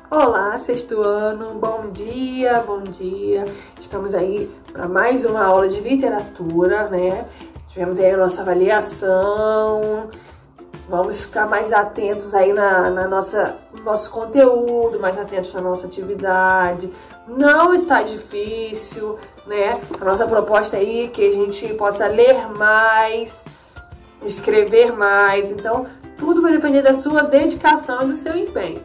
Olá, sexto ano, bom dia, bom dia. Estamos aí para mais uma aula de literatura, né? Tivemos aí a nossa avaliação. Vamos ficar mais atentos aí no nosso conteúdo, mais atentos na nossa atividade. Não está difícil, né? A nossa proposta aí é que a gente possa ler mais, escrever mais. Então, tudo vai depender da sua dedicação e do seu empenho.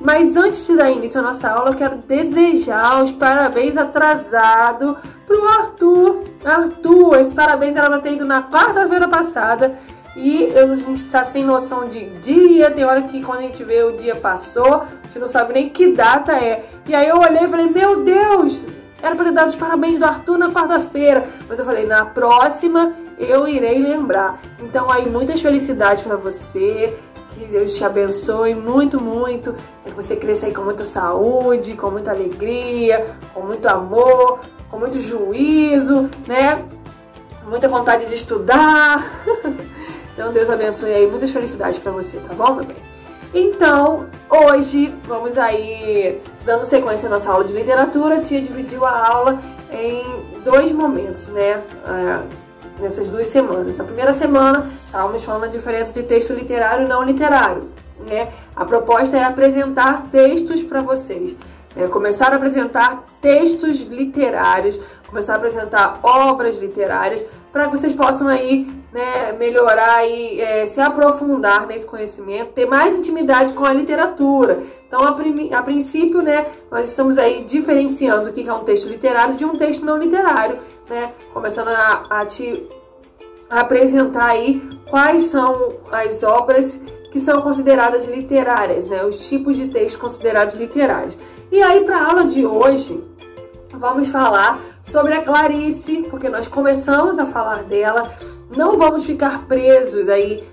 Mas antes de dar início à nossa aula, eu quero desejar os parabéns atrasados pro Arthur. Arthur, esse parabéns era pra ter ido na quarta-feira passada e a gente está sem noção de dia. Tem hora que quando a gente vê o dia passou, a gente não sabe nem que data é. E aí eu olhei e falei, meu Deus, era pra ter dado os parabéns do Arthur na quarta-feira. Mas eu falei, na próxima eu irei lembrar. Então aí, muitas felicidades pra você. Que Deus te abençoe muito, muito. Que você cresça aí com muita saúde, com muita alegria, com muito amor, com muito juízo, né? Muita vontade de estudar. Então, Deus abençoe aí. Muitas felicidades pra você, tá bom, meu bem? Então, hoje, vamos aí dando sequência à nossa aula de literatura. A tia dividiu a aula em dois momentos, né? Nessas 2 semanas. Na primeira semana, estávamos falando da diferença de texto literário e não literário, né? A proposta é apresentar textos para vocês, né? Começar a apresentar textos literários, começar a apresentar obras literárias, para que vocês possam aí, né, melhorar e se aprofundar nesse conhecimento, ter mais intimidade com a literatura. Então, a princípio, né, nós estamos aí diferenciando o que é um texto literário de um texto não literário, né? Começando a te apresentar aí quais são as obras que são consideradas literárias, né? Os tipos de textos considerados literários. E aí, para a aula de hoje, vamos falar sobre a Clarice, porque nós começamos a falar dela. Não vamos ficar presos aí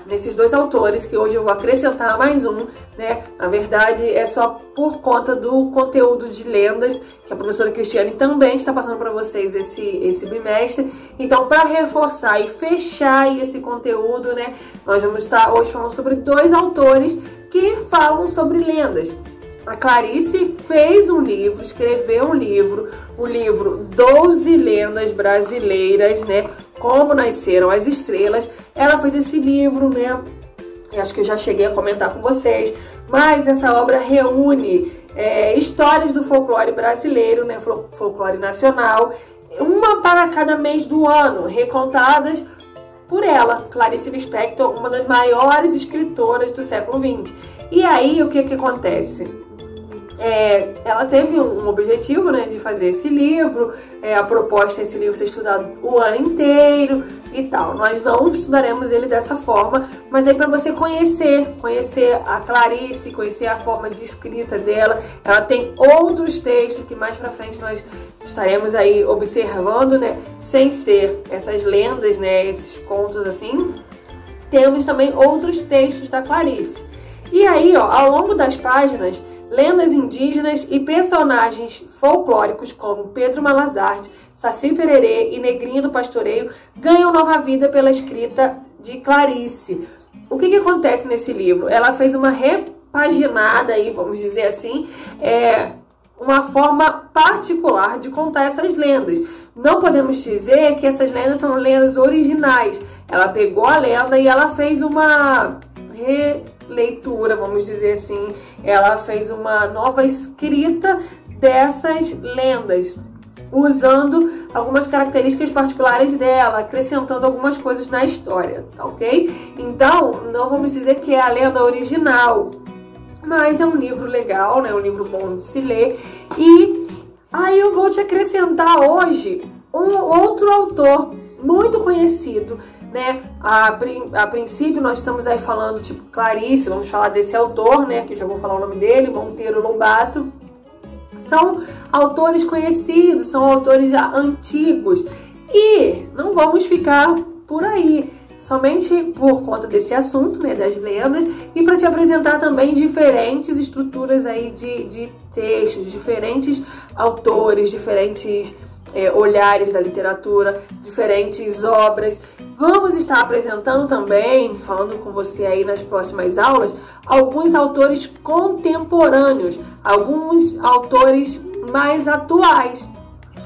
nesses 2 autores, que hoje eu vou acrescentar mais um, né? Na verdade, é só por conta do conteúdo de lendas, que a professora Cristiane também está passando para vocês esse bimestre. Então, para reforçar e fechar esse conteúdo, né? Nós vamos estar hoje falando sobre 2 autores que falam sobre lendas. A Clarice fez um livro, escreveu um livro, o livro 12 Lendas Brasileiras, né? Como Nasceram as Estrelas. Ela fez esse livro, né? Eu acho que eu já cheguei a comentar com vocês, mas essa obra reúne histórias do folclore brasileiro, né? Folclore nacional, uma para cada mês do ano, recontadas por ela, Clarice Lispector, uma das maiores escritoras do século XX. E aí, o que acontece? Ela teve um objetivo, né, de fazer esse livro. A proposta é esse livro ser estudado o ano inteiro e tal. Nós não estudaremos ele dessa forma, mas aí para você conhecer a Clarice, conhecer a forma de escrita dela. Ela tem outros textos que mais pra frente nós estaremos aí observando, né, sem ser essas lendas, né, esses contos assim. Temos também outros textos da Clarice. E aí, ó, ao longo das páginas, lendas indígenas e personagens folclóricos como Pedro Malazarte, Saci Pererê e Negrinho do Pastoreio ganham nova vida pela escrita de Clarice. O que acontece nesse livro? Ela fez uma repaginada aí, vamos dizer assim, uma forma particular de contar essas lendas. Não podemos dizer que essas lendas são lendas originais. Ela pegou a lenda e ela fez uma releitura, vamos dizer assim. Ela fez uma nova escrita dessas lendas, usando algumas características particulares dela, acrescentando algumas coisas na história, tá ok? Então, não vamos dizer que é a lenda original, mas é um livro legal, né? Um livro bom de se ler. E aí eu vou te acrescentar hoje um outro autor muito conhecido, né? A princípio nós estamos aí falando tipo Clarice, vamos falar desse autor, né? Que eu já vou falar o nome dele, Monteiro Lobato. São autores conhecidos, são autores já antigos. E não vamos ficar por aí, somente por conta desse assunto, né, das lendas, e para te apresentar também diferentes estruturas aí de textos, diferentes autores, diferentes olhares da literatura, diferentes obras. Vamos estar apresentando também, falando com você aí nas próximas aulas, alguns autores contemporâneos, alguns autores mais atuais.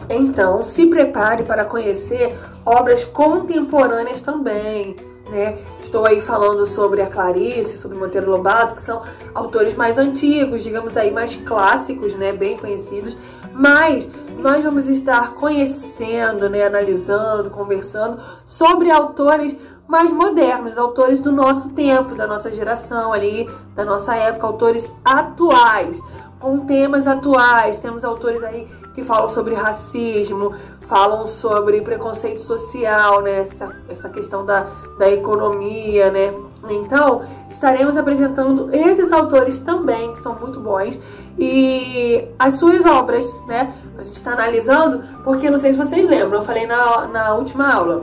Então, se prepare para conhecer obras contemporâneas também, né? Estou aí falando sobre a Clarice, sobre Monteiro Lobato, que são autores mais antigos, digamos aí, mais clássicos, né? Bem conhecidos, mas nós vamos estar conhecendo, né? Analisando, conversando sobre autores mais modernos, autores do nosso tempo, da nossa geração ali, da nossa época, autores atuais, com temas atuais. Temos autores aí que falam sobre racismo, falam sobre preconceito social, né? Essa questão da economia, né? Então, estaremos apresentando esses autores também, que são muito bons, e as suas obras, né? A gente está analisando, porque não sei se vocês lembram, eu falei na última aula,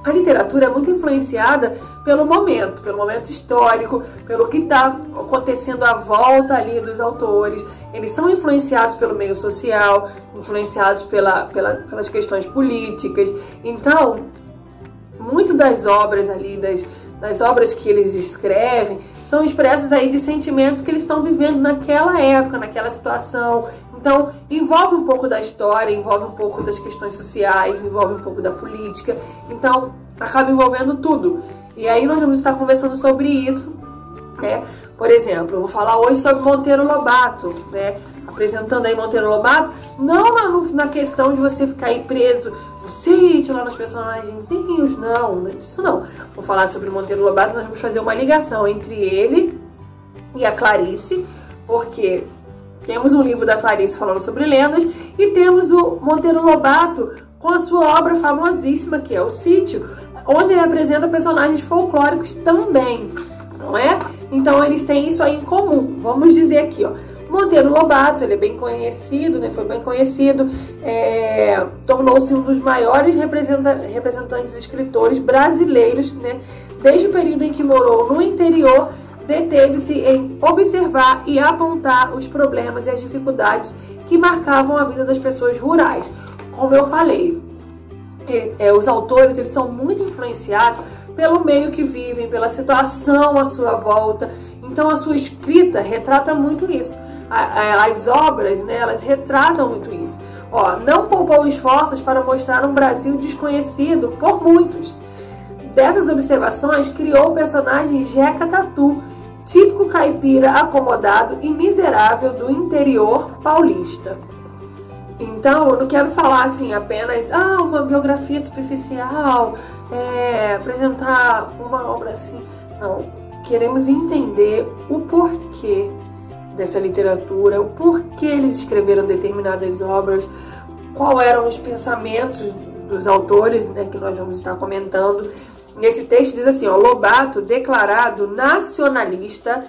a literatura é muito influenciada pelo momento histórico, pelo que está acontecendo à volta ali dos autores. Eles são influenciados pelo meio social, influenciados pelas questões políticas. Então, muito das obras ali, das obras que eles escrevem, são expressas aí de sentimentos que eles estão vivendo naquela época, naquela situação. Então, envolve um pouco da história, envolve um pouco das questões sociais, envolve um pouco da política. Então, acaba envolvendo tudo. E aí nós vamos estar conversando sobre isso, né? Por exemplo, eu vou falar hoje sobre Monteiro Lobato, né? Apresentando aí Monteiro Lobato, não na questão de você ficar aí preso no sítio, lá nos personagenzinhos, não é disso não. Vou falar sobre Monteiro Lobato, nós vamos fazer uma ligação entre ele e a Clarice, porque temos um livro da Clarice falando sobre lendas e temos o Monteiro Lobato com a sua obra famosíssima, que é O Sítio, onde ele apresenta personagens folclóricos também, não é? Então eles têm isso aí em comum. Vamos dizer aqui, ó, Monteiro Lobato, ele é bem conhecido, né? Foi bem conhecido, tornou-se um dos maiores representantes escritores brasileiros, né? Desde o período em que morou no interior, deteve-se em observar e apontar os problemas e as dificuldades que marcavam a vida das pessoas rurais. Como eu falei, os autores, eles são muito influenciados pelo meio que vivem, pela situação à sua volta. Então a sua escrita retrata muito isso. As obras, né, elas retratam muito isso. Ó, não poupou esforços para mostrar um Brasil desconhecido por muitos. Dessas observações, criou o personagem Jeca Tatu, típico caipira acomodado e miserável do interior paulista. Então, eu não quero falar assim apenas uma biografia superficial, apresentar uma obra assim. Não, queremos entender o porquê dessa literatura, o porquê eles escreveram determinadas obras, qual eram os pensamentos dos autores, né, que nós vamos estar comentando. Nesse texto diz assim, ó, Lobato, declarado nacionalista,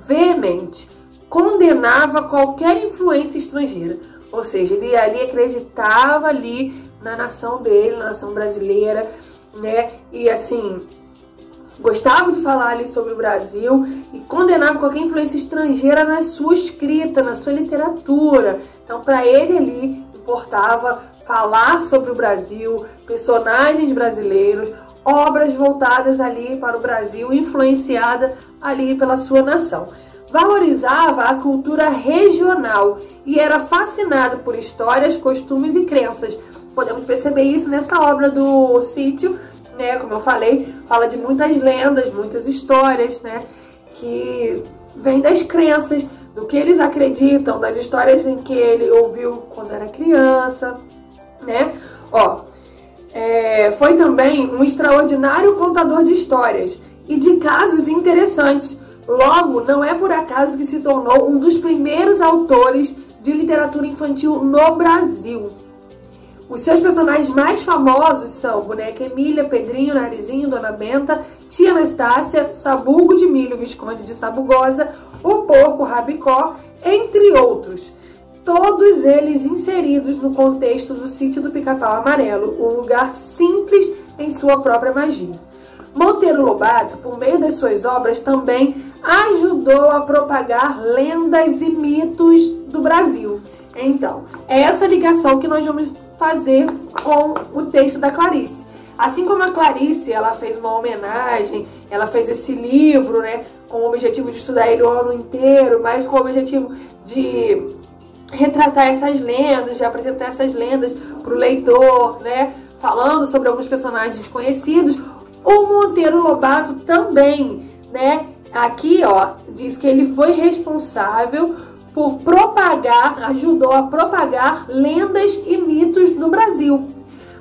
veemente, condenava qualquer influência estrangeira. Ou seja, ele ali acreditava ali na nação dele, na nação brasileira, né? E assim, gostava de falar ali sobre o Brasil e condenava qualquer influência estrangeira na sua escrita, na sua literatura. Então, para ele ali, importava falar sobre o Brasil, personagens brasileiros, obras voltadas ali para o Brasil, influenciada ali pela sua nação. Valorizava a cultura regional e era fascinado por histórias, costumes e crenças. Podemos perceber isso nessa obra do Sítio, né? Como eu falei, fala de muitas lendas, muitas histórias, né? Que vêm das crenças, do que eles acreditam, das histórias em que ele ouviu quando era criança, né? Ó, foi também um extraordinário contador de histórias e de casos interessantes. Logo, não é por acaso que se tornou um dos primeiros autores de literatura infantil no Brasil. Os seus personagens mais famosos são Boneca Emília, Pedrinho, Narizinho, Dona Benta, Tia Anastácia, Sabugo de Milho, Visconde de Sabugosa, o Porco Rabicó, entre outros. Todos eles inseridos no contexto do Sítio do Pica-Pau Amarelo, um lugar simples em sua própria magia. Monteiro Lobato, por meio das suas obras, também ajudou a propagar lendas e mitos do Brasil. Então, é essa ligação que nós vamos fazer com o texto da Clarice. Assim como a Clarice, ela fez uma homenagem, ela fez esse livro, né, com o objetivo de estudar ele o ano inteiro, mas com o objetivo de retratar essas lendas, de apresentar essas lendas para o leitor, né, falando sobre alguns personagens conhecidos. O Monteiro Lobato também, né, aqui, ó, diz que ele foi responsável por propagar, ajudou a propagar lendas e mitos no Brasil.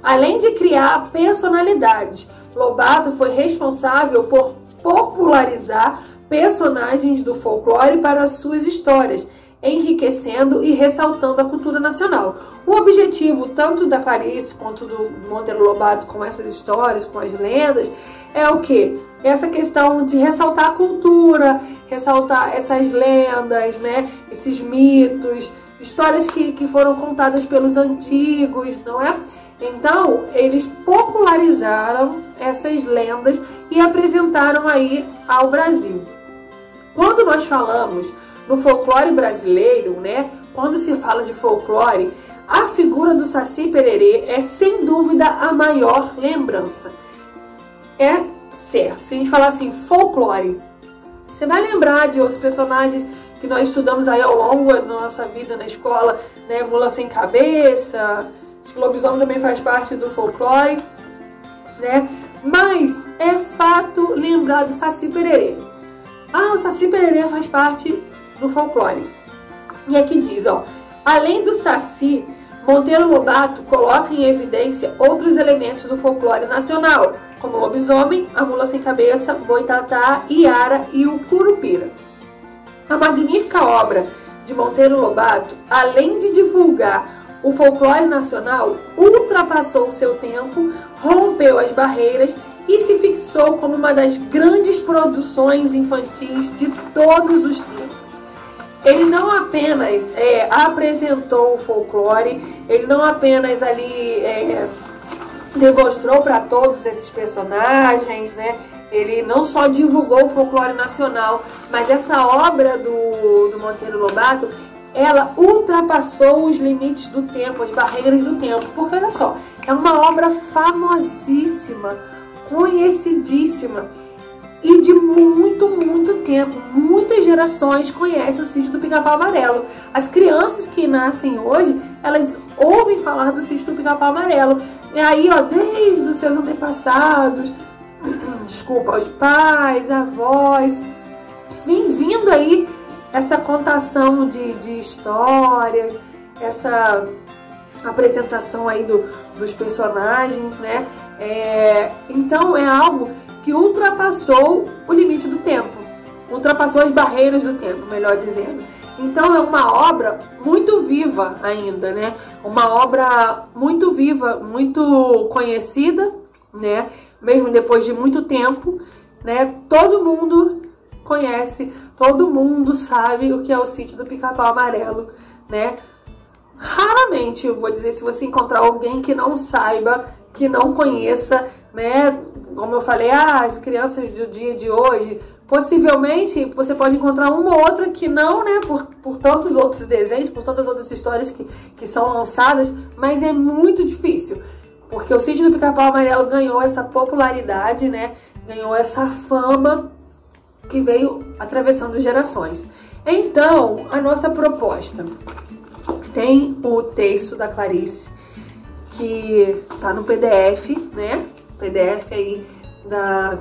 Além de criar personalidades, Lobato foi responsável por popularizar personagens do folclore para suas histórias, enriquecendo e ressaltando a cultura nacional. O objetivo tanto da Clarice quanto do Monteiro Lobato com essas histórias, com as lendas, é o quê? Essa questão de ressaltar a cultura, ressaltar essas lendas, né? Esses mitos, histórias que foram contadas pelos antigos, não é? Então, eles popularizaram essas lendas e apresentaram aí ao Brasil. Quando nós falamos no folclore brasileiro, né? Quando se fala de folclore, a figura do Saci Pererê é sem dúvida a maior lembrança. É certo. Se a gente falar assim, folclore, você vai lembrar de outros personagens que nós estudamos aí ao longo da nossa vida na escola, né? Mula Sem Cabeça, lobisomem também faz parte do folclore, né? Mas é fato lembrar do Saci Pererê. Ah, o Saci Pererê faz parte do folclore. E aqui diz, ó, além do Saci, Monteiro Lobato coloca em evidência outros elementos do folclore nacional, como o lobisomem, a mula sem cabeça, boitatá, iara e o curupira. A magnífica obra de Monteiro Lobato, além de divulgar o folclore nacional, ultrapassou o seu tempo, rompeu as barreiras e se fixou como uma das grandes produções infantis de todos os tempos. Ele não apenas apresentou o folclore, ele não apenas ali demonstrou para todos esses personagens, né? Ele não só divulgou o folclore nacional, mas essa obra do Monteiro Lobato, ela ultrapassou os limites do tempo, as barreiras do tempo. Porque, olha só, é uma obra famosíssima, conhecidíssima e de muito, muito tempo. Muitas gerações conhecem o Sítio do Pica-Pau Amarelo. As crianças que nascem hoje, elas ouvem falar do Sítio do Pica-Pau Amarelo. E aí, ó, desde os seus antepassados, desculpa, os pais, avós, vem vindo aí essa contação de histórias, essa apresentação aí dos personagens, né? Então é algo que ultrapassou o limite do tempo, ultrapassou as barreiras do tempo, melhor dizendo. Então é uma obra muito viva ainda, né? Uma obra muito viva, muito conhecida, né? Mesmo depois de muito tempo, né? Todo mundo conhece, todo mundo sabe o que é o Sítio do Pica-Pau Amarelo, né? Raramente, eu vou dizer, se você encontrar alguém que não saiba, que não conheça, né? Como eu falei, as crianças do dia de hoje, possivelmente você pode encontrar uma ou outra que não, né? Por tantos outros desenhos, por tantas outras histórias que são lançadas, mas é muito difícil. Porque o Sítio do Pica-Pau Amarelo ganhou essa popularidade, né? Ganhou essa fama que veio atravessando gerações. Então, a nossa proposta tem o texto da Clarice, que tá no PDF, né? PDF aí da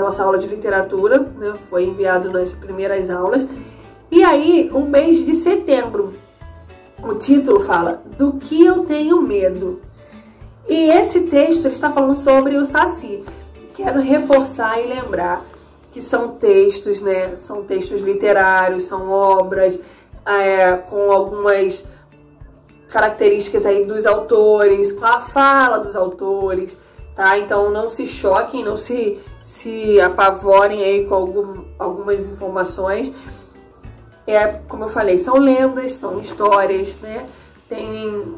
nossa aula de literatura, né? Foi enviado nas primeiras aulas. E aí, o mês de setembro, o título fala Do que eu tenho medo. E esse texto ele está falando sobre o Saci. Quero reforçar e lembrar que são textos, né? São textos literários, são obras com algumas características aí dos autores, com a fala dos autores, tá? Então não se choquem, não se apavorem aí com algumas informações. Como eu falei, são lendas, são histórias, né? Tem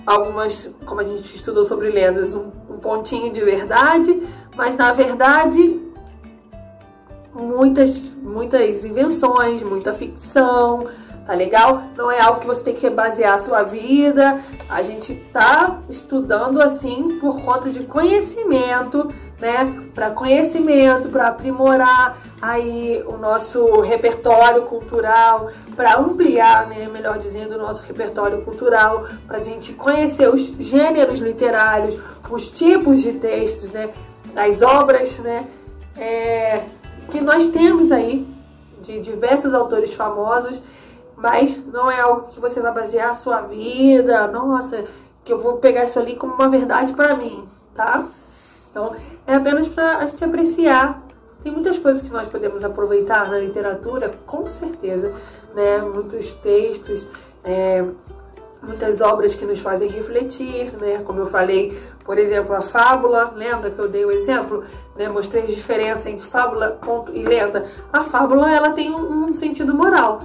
algumas, como a gente estudou sobre lendas, um pontinho de verdade, mas na verdade muitas invenções, muita ficção, tá legal? Não é algo que você tem que basear a sua vida. A gente tá estudando assim por conta de conhecimento, né? Para conhecimento, para aprimorar aí o nosso repertório cultural, para ampliar, né, melhor dizendo, o nosso repertório cultural, para a gente conhecer os gêneros literários, os tipos de textos, né, as obras, né, que nós temos aí de diversos autores famosos, mas não é algo que você vai basear a sua vida, nossa, que eu vou pegar isso ali como uma verdade para mim, tá? Então, é apenas para a gente apreciar. Tem muitas coisas que nós podemos aproveitar na literatura, com certeza, né? Muitos textos, muitas obras que nos fazem refletir, né? Como eu falei, por exemplo, a fábula, lembra que eu dei o exemplo, né? Mostrei a diferença entre fábula, conto e lenda. A fábula, ela tem um sentido moral.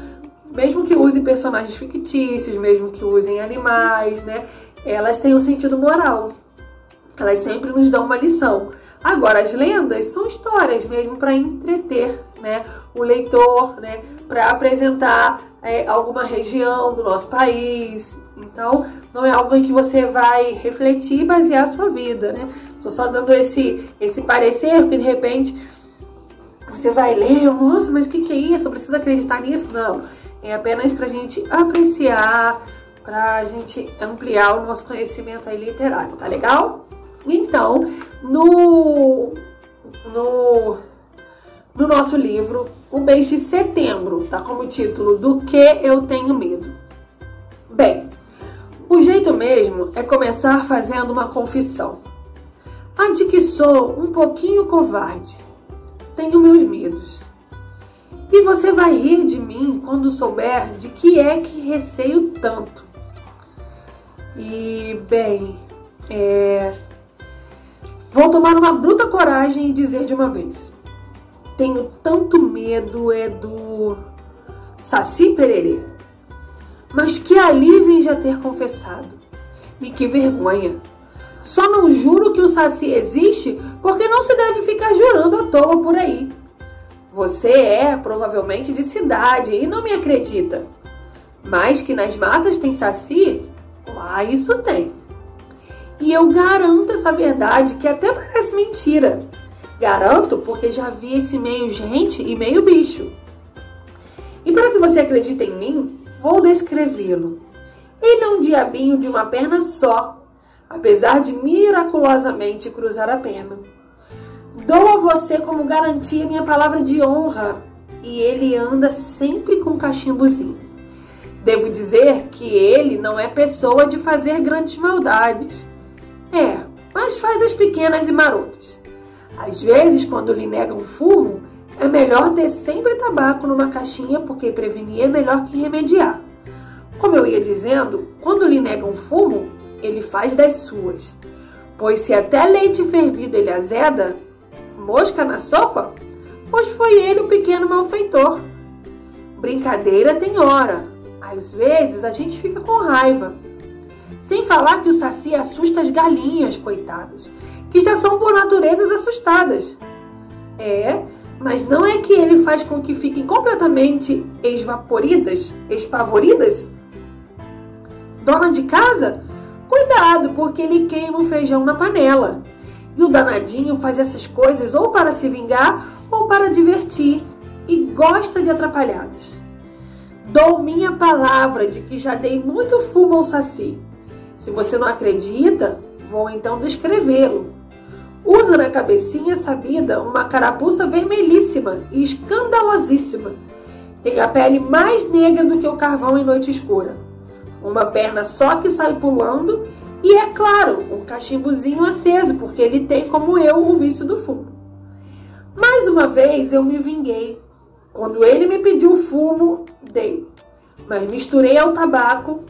Mesmo que use personagens fictícios, mesmo que usem animais, né? Elas têm um sentido moral. Elas sempre nos dão uma lição. Agora, as lendas são histórias mesmo para entreter, né, o leitor, né, para apresentar alguma região do nosso país. Então, não é algo em que você vai refletir e basear a sua vida, né? Tô só dando esse parecer, porque de repente você vai ler, nossa, mas o que é isso? Eu preciso acreditar nisso? Não, é apenas pra gente apreciar, pra gente ampliar o nosso conhecimento aí literário, tá legal? Então, no nosso livro, o mês de setembro, tá como título Do Que Eu Tenho Medo. Bem, o jeito mesmo é começar fazendo uma confissão. A de que sou um pouquinho covarde, tenho meus medos. E você vai rir de mim quando souber de que é que receio tanto. E, bem, vou tomar uma bruta coragem e dizer de uma vez. Tenho tanto medo do Saci Pererê. Mas que alívio em já ter confessado. E que vergonha. Só não juro que o Saci existe porque não se deve ficar jurando à toa por aí. Você é provavelmente de cidade e não me acredita. Mas que nas matas tem Saci? Lá isso tem. E eu garanto essa verdade que até parece mentira. Garanto porque já vi esse meio gente e meio bicho. E para que você acredite em mim, vou descrevê-lo. Ele é um diabinho de uma perna só, apesar de miraculosamente cruzar a perna. Dou a você como garantia minha palavra de honra, e ele anda sempre com um cachimbozinho. Devo dizer que ele não é pessoa de fazer grandes maldades. Mas faz as pequenas e marotas. Às vezes, quando lhe negam fumo, é melhor ter sempre tabaco numa caixinha, porque prevenir é melhor que remediar. Como eu ia dizendo, quando lhe negam fumo, ele faz das suas. Pois se até leite fervido ele azeda, mosca na sopa, pois foi ele o pequeno malfeitor. Brincadeira tem hora. Às vezes a gente fica com raiva. Sem falar que o Saci assusta as galinhas, coitadas, que já são por naturezas assustadas. Mas não é que ele faz com que fiquem completamente espavoridas? Dona de casa? Cuidado, porque ele queima o feijão na panela. E o danadinho faz essas coisas ou para se vingar ou para divertir, e gosta de atrapalhadas. Dou minha palavra de que já dei muito fumo ao Saci. Se você não acredita, vou então descrevê-lo. Usa na cabecinha sabida uma carapuça vermelhíssima e escandalosíssima. Tem a pele mais negra do que o carvão em noite escura. Uma perna só que sai pulando e, é claro, um cachimbozinho aceso, porque ele tem, como eu, o vício do fumo. Mais uma vez eu me vinguei. Quando ele me pediu fumo, dei. Mas misturei ao tabaco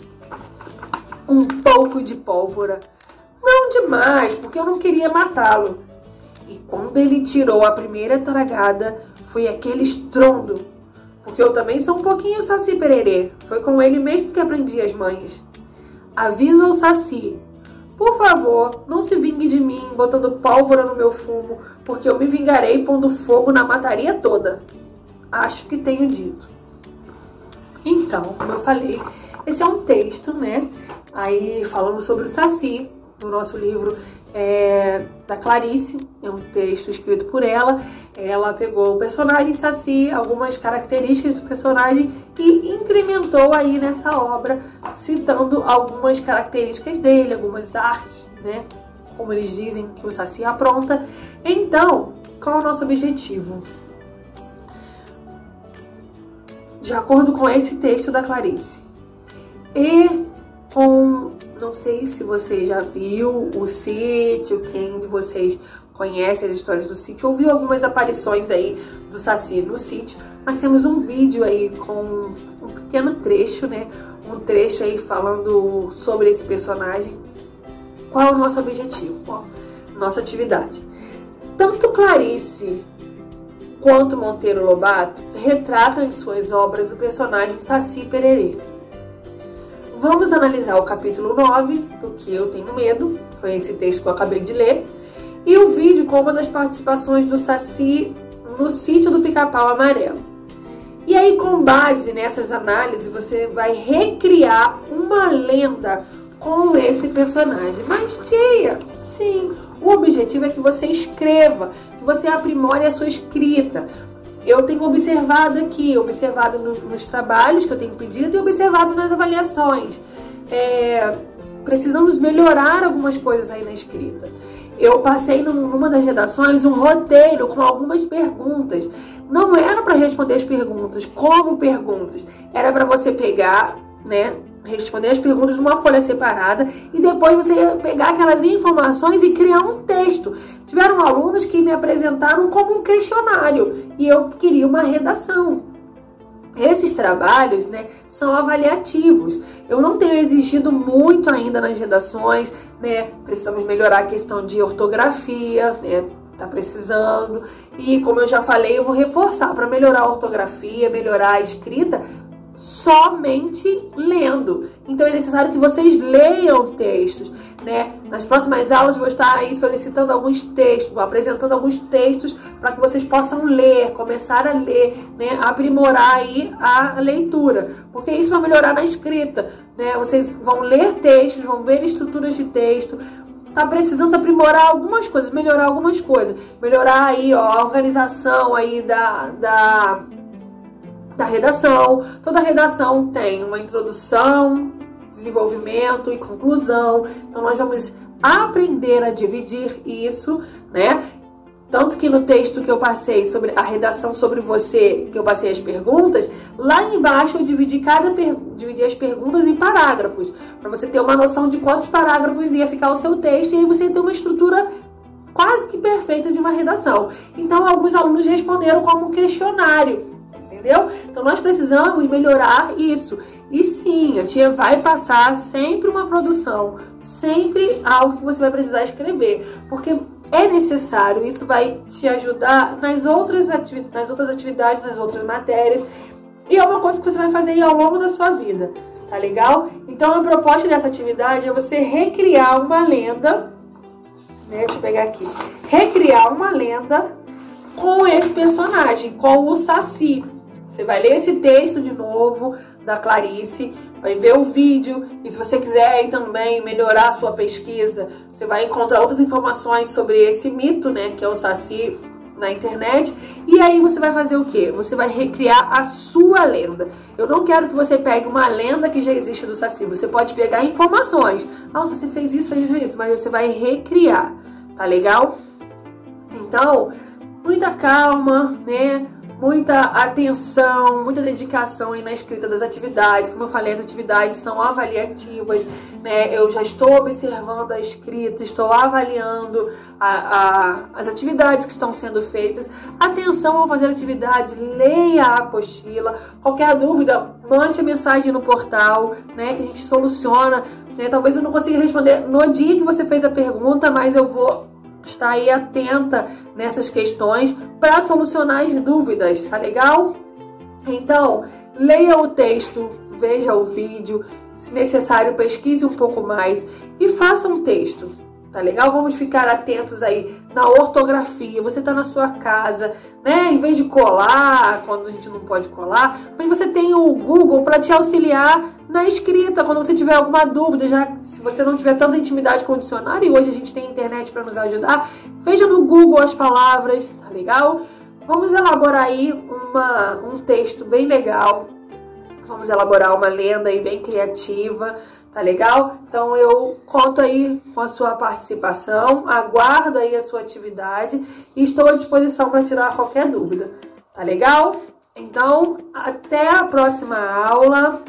um pouco de pólvora. Não demais, porque eu não queria matá-lo. E quando ele tirou a primeira tragada, foi aquele estrondo. Porque eu também sou um pouquinho Saci Pererê. Foi com ele mesmo que aprendi as manhas. Aviso ao Saci. Por favor, não se vingue de mim botando pólvora no meu fumo, porque eu me vingarei pondo fogo na mataria toda. Acho que tenho dito. Então, como eu falei, esse é um texto, né? Aí falando sobre o Saci, no nosso livro da Clarice, é um texto escrito por ela. Ela pegou o personagem Saci, algumas características do personagem e incrementou aí nessa obra, citando algumas características dele, algumas artes, né? Como eles dizem que o Saci apronta. Então, qual é o nosso objetivo? De acordo com esse texto da Clarice e com, não sei se você já viu o sítio, quem de vocês conhece as histórias do sítio, ouviu algumas aparições aí do Saci no sítio, mas temos um vídeo aí com um pequeno trecho, né? Um trecho aí falando sobre esse personagem. Qual é o nosso objetivo? Qual nossa atividade? Tanto Clarice quanto Monteiro Lobato retratam em suas obras o personagem Saci Pererê. Vamos analisar o capítulo 9, do que eu tenho medo, foi esse texto que eu acabei de ler, e o vídeo com uma das participações do Saci no sítio do Pica-Pau Amarelo. E aí, com base nessas análises, você vai recriar uma lenda com esse personagem. Mas, tia, sim, o objetivo é que você escreva, que você aprimore a sua escrita. Eu tenho observado aqui, nos trabalhos que eu tenho pedido e observado nas avaliações. Precisamos melhorar algumas coisas aí na escrita. Eu passei numa das redações um roteiro com algumas perguntas. Não era para responder as perguntas como perguntas, era para você pegar, né, responder as perguntas numa folha separada e depois você ia pegar aquelas informações e criar um texto. Tiveram alunos que me apresentaram como um questionário e eu queria uma redação. Esses trabalhos, né, são avaliativos. Eu não tenho exigido muito ainda nas redações, né? Precisamos melhorar a questão de ortografia, né? Tá precisando. E como eu já falei, eu vou reforçar para melhorar a ortografia, melhorar a escrita, somente lendo. Então é necessário que vocês leiam textos, né? Nas próximas aulas eu vou estar aí solicitando alguns textos, apresentando alguns textos para que vocês possam ler, começar a ler, né? Aprimorar aí a leitura, porque isso vai melhorar na escrita, né? Vocês vão ler textos, vão ver estruturas de texto. Tá precisando aprimorar algumas coisas, melhorar algumas coisas, melhorar aí, ó, a organização aí da redação. Toda redação tem uma introdução, desenvolvimento e conclusão. Então nós vamos aprender a dividir isso, né? Tanto que no texto que eu passei sobre a redação sobre você, que eu passei as perguntas, lá embaixo eu dividi as perguntas em parágrafos, para você ter uma noção de quantos parágrafos ia ficar o seu texto e aí você ia ter uma estrutura quase que perfeita de uma redação. Então alguns alunos responderam como um questionário. Entendeu? Então nós precisamos melhorar isso. E sim, a tia vai passar sempre uma produção, sempre algo que você vai precisar escrever, porque é necessário, isso vai te ajudar nas outras atividades, nas outras matérias, e é uma coisa que você vai fazer ao longo da sua vida, tá legal? Então a proposta dessa atividade é você recriar uma lenda, né? Deixa eu pegar aqui. Recriar uma lenda com esse personagem, com o Saci. Você vai ler esse texto de novo, da Clarice, vai ver o vídeo, e se você quiser aí também melhorar a sua pesquisa, você vai encontrar outras informações sobre esse mito, né, que é o Saci, na internet, e aí você vai fazer o quê? Você vai recriar a sua lenda. Eu não quero que você pegue uma lenda que já existe do Saci, você pode pegar informações. Ah, o Saci fez isso, mas você vai recriar, tá legal? Então, muita calma, né? Muita atenção, muita dedicação aí na escrita das atividades. Como eu falei, as atividades são avaliativas, né? Eu já estou observando a escrita, estou avaliando as atividades que estão sendo feitas. Atenção ao fazer atividades, leia a apostila. Qualquer dúvida, mande a mensagem no portal, né? Que a gente soluciona, né? Talvez eu não consiga responder no dia que você fez a pergunta, mas eu vou estar aí atenta nessas questões para solucionar as dúvidas, tá legal? Então, leia o texto, veja o vídeo, se necessário pesquise um pouco mais e faça um texto. tá legal? Vamos ficar atentos aí na ortografia. Você tá na sua casa, né? Em vez de colar, quando a gente não pode colar, mas você tem o Google para te auxiliar na escrita, quando você tiver alguma dúvida, já se você não tiver tanta intimidade com o dicionário, e hoje a gente tem internet para nos ajudar, veja no Google as palavras, tá legal? Vamos elaborar aí um texto bem legal, vamos elaborar uma lenda aí bem criativa, tá legal? Então eu conto aí com a sua participação, aguardo aí a sua atividade e estou à disposição para tirar qualquer dúvida, tá legal? Então, até a próxima aula.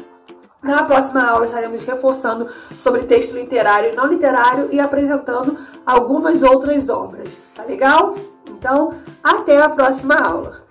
Na próxima aula estaremos reforçando sobre texto literário e não literário e apresentando algumas outras obras, tá legal? Então, até a próxima aula.